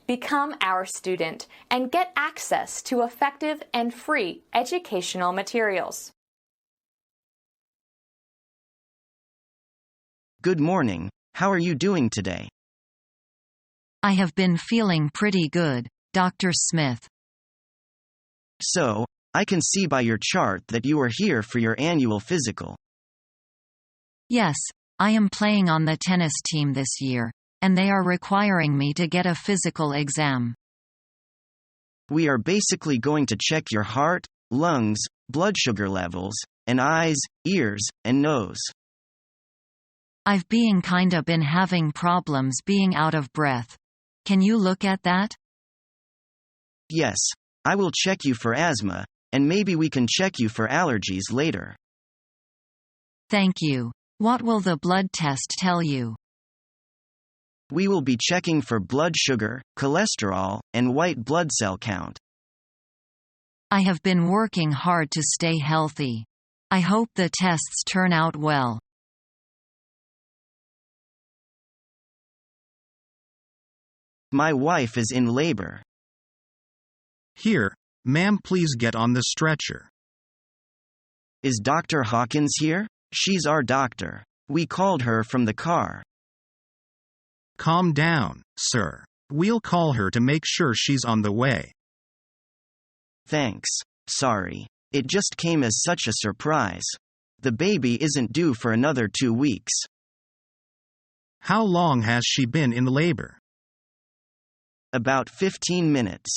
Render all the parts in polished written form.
Become our student and get access to effective and free educational materials. Good morning. How are you doing today? I have been feeling pretty good, Dr. Smith. So, I can see by your chart that you are here for your annual physical. Yes, I am playing on the tennis team this year, and they are requiring me to get a physical exam. We are basically going to check your heart, lungs, blood sugar levels, and eyes, ears, and nose. I've been having problems being out of breath. Can you look at that? Yes, I will check you for asthma, and maybe we can check you for allergies later. Thank you. What will the blood test tell you? We will be checking for blood sugar, cholesterol, and white blood cell count. I have been working hard to stay healthy. I hope the tests turn out well. My wife is in labor. Here, ma'am, please get on the stretcher. Is Dr. Hawkins here? She's our doctor. We called her from the car. Calm down, sir. We'll call her to make sure she's on the way. Thanks. Sorry. It just came as such a surprise. The baby isn't due for another 2 weeks. How long has she been in labor? About 15 minutes.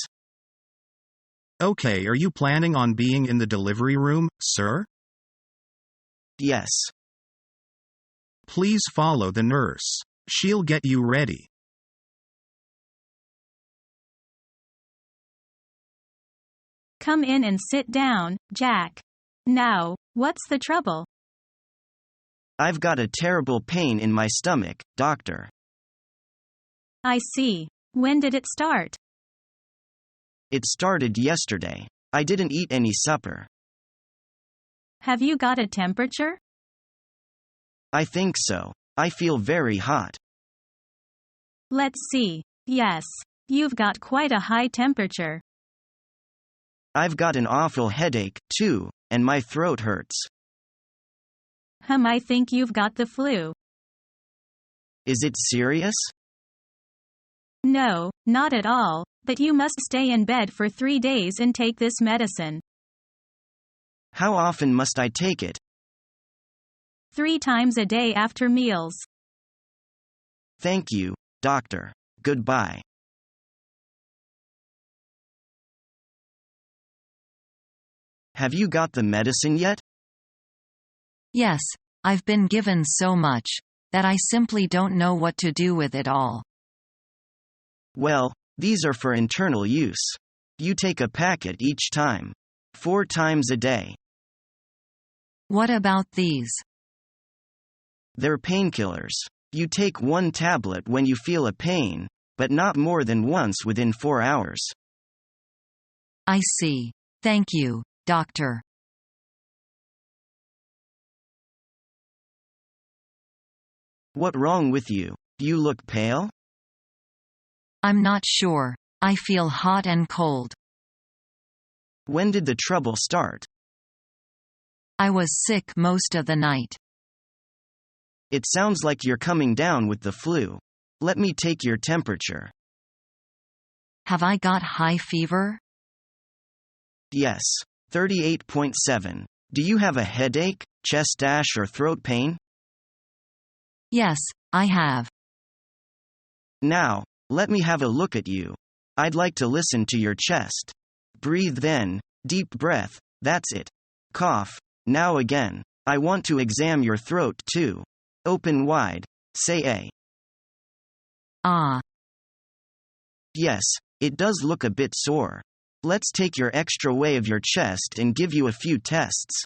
Okay, are you planning on being in the delivery room, sir? Yes. Please follow the nurse. She'll get you ready. Come in and sit down, Jack. Now, what's the trouble? I've got a terrible pain in my stomach, doctor. I see. When did it start? It started yesterday. I didn't eat any supper. Have you got a temperature? I think so. I feel very hot. Let's see. Yes, you've got quite a high temperature. I've got an awful headache, too, and my throat hurts. I think you've got the flu. Is it serious? No, not at all, but you must stay in bed for 3 days and take this medicine. How often must I take it? 3 times a day after meals. Thank you, doctor. Goodbye. Have you got the medicine yet? Yes, I've been given so much that I simply don't know what to do with it all. Well, these are for internal use. You take a packet each time. 4 times a day. What about these? They're painkillers. You take 1 tablet when you feel a pain, but not more than once within 4 hours. I see. Thank you, doctor. What wrong with you? You look pale? I'm not sure. I feel hot and cold. When did the trouble start? I was sick most of the night. It sounds like you're coming down with the flu. Let me take your temperature. Have I got high fever? Yes. 38.7. Do you have a headache, chest ache, or throat pain? Yes, I have. Now, let me have a look at you. I'd like to listen to your chest. Breathe then, deep breath, that's it. Cough, now again. I want to examine your throat too. Open wide, say A. Ah. Yes, it does look a bit sore. Let's take your extra weigh of your chest and give you a few tests.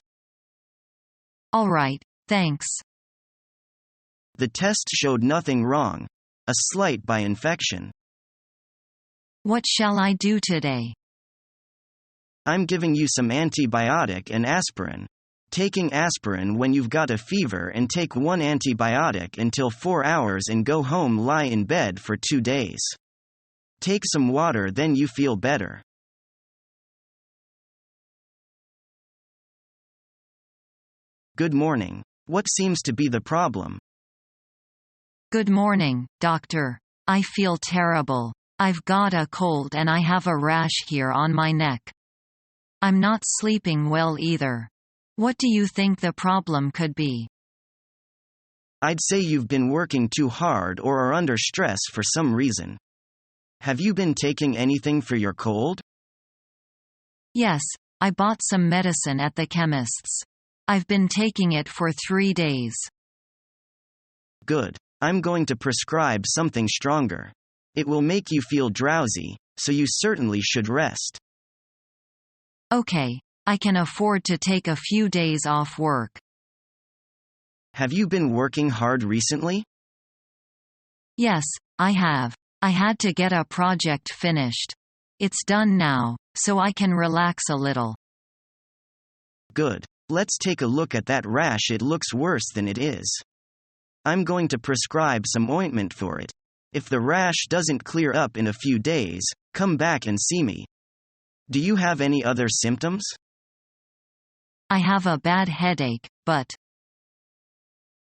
All right, thanks. The test showed nothing wrong. A slight by infection. What shall I do today? I'm giving you some antibiotic and aspirin. Taking aspirin when you've got a fever and take 1 antibiotic until 4 hours and go home, lie in bed for 2 days. Take some water, then you feel better. Good morning. What seems to be the problem? Good morning, doctor. I feel terrible. I've got a cold and I have a rash here on my neck. I'm not sleeping well either. What do you think the problem could be? I'd say you've been working too hard or are under stress for some reason. Have you been taking anything for your cold? Yes, I bought some medicine at the chemist's. I've been taking it for 3 days. Good. I'm going to prescribe something stronger. It will make you feel drowsy, so you certainly should rest. Okay, I can afford to take a few days off work. Have you been working hard recently? Yes, I have. I had to get a project finished. It's done now, so I can relax a little. Good. Let's take a look at that rash. It looks worse than it is. I'm going to prescribe some ointment for it. If the rash doesn't clear up in a few days, come back and see me. Do you have any other symptoms? I have a bad headache, but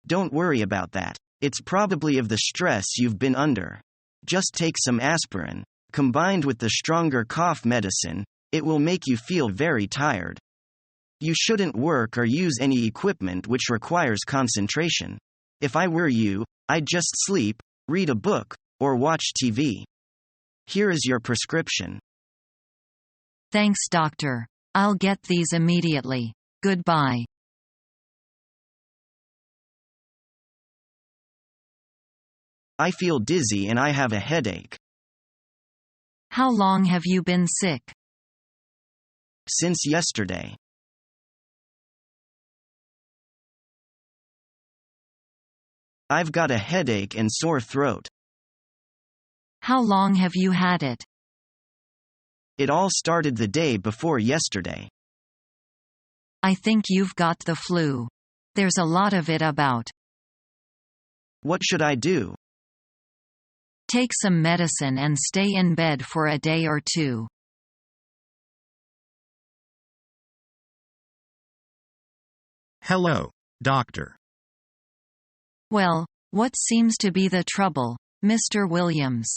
Don't worry about that. It's probably of the stress you've been under. Just take some aspirin. Combined with the stronger cough medicine, it will make you feel very tired. You shouldn't work or use any equipment which requires concentration. If I were you, I'd just sleep, read a book, or watch TV. Here is your prescription. thanks, doctor. I'll get these immediately. Goodbye. I feel dizzy and I have a headache. How long have you been sick? Since yesterday. I've got a headache and sore throat. How long have you had it? It all started the day before yesterday. I think you've got the flu. There's a lot of it about. What should I do? Take some medicine and stay in bed for a day or two. Hello, doctor. Well, what seems to be the trouble, Mr. Williams?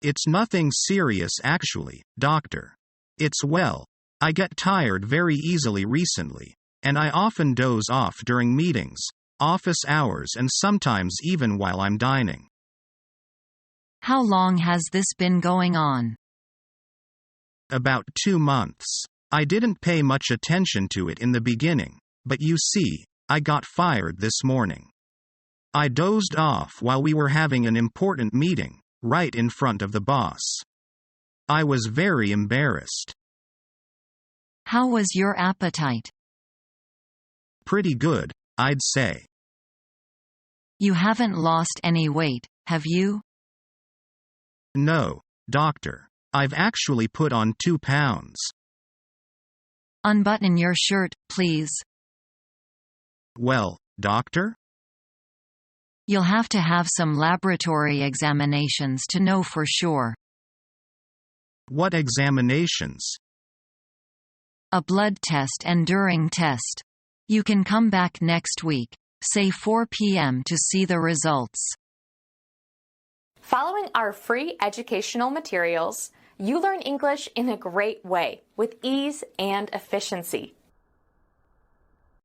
It's nothing serious actually, doctor. It's I get tired very easily recently, and I often doze off during meetings, office hours, and sometimes even while I'm dining. How long has this been going on? About 2 months. I didn't pay much attention to it in the beginning, but you see, I got fired this morning. I dozed off while we were having an important meeting, right in front of the boss. I was very embarrassed. How was your appetite? Pretty good, I'd say. You haven't lost any weight, have you? No, doctor. I've actually put on 2 pounds. Unbutton your shirt, please. Well, doctor? You'll have to have some laboratory examinations to know for sure. What examinations? A blood test and during test. You can come back next week, say 4 p.m. to see the results. Following our free educational materials, you learn English in a great way with ease and efficiency.